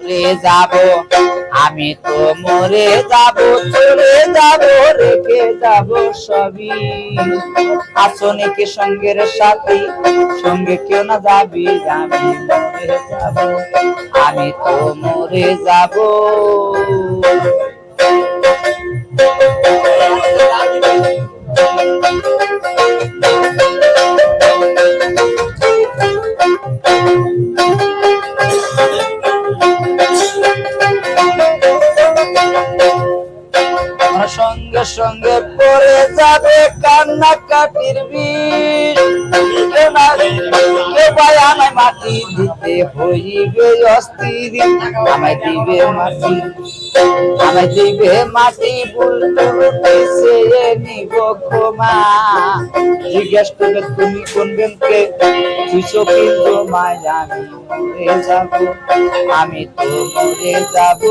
রে যাব, আমি তো মরে যাব, চলে যাব, রেখে যাব সবই। আসনে কে সঙ্গের সাথী, সঙ্গে কেউ না যাবি, আমি মরে যাব, আমি তো মরে যাব। সঙ্গে সঙ্গে পড়ে যাবে কান্নাকাটির বিষ, আমায় মাটি দিতে হইবে অস্থির, আমায় দিবে মাটি, আমায় দিবে মাটি, বুলটুলুতে নিব ক্ষমা। জিজ্ঞেস করবে তুমি কোন বেনকে, তুইছো কিন্তু মায়, আমি মরে যাব, আমি তো মরে যাব।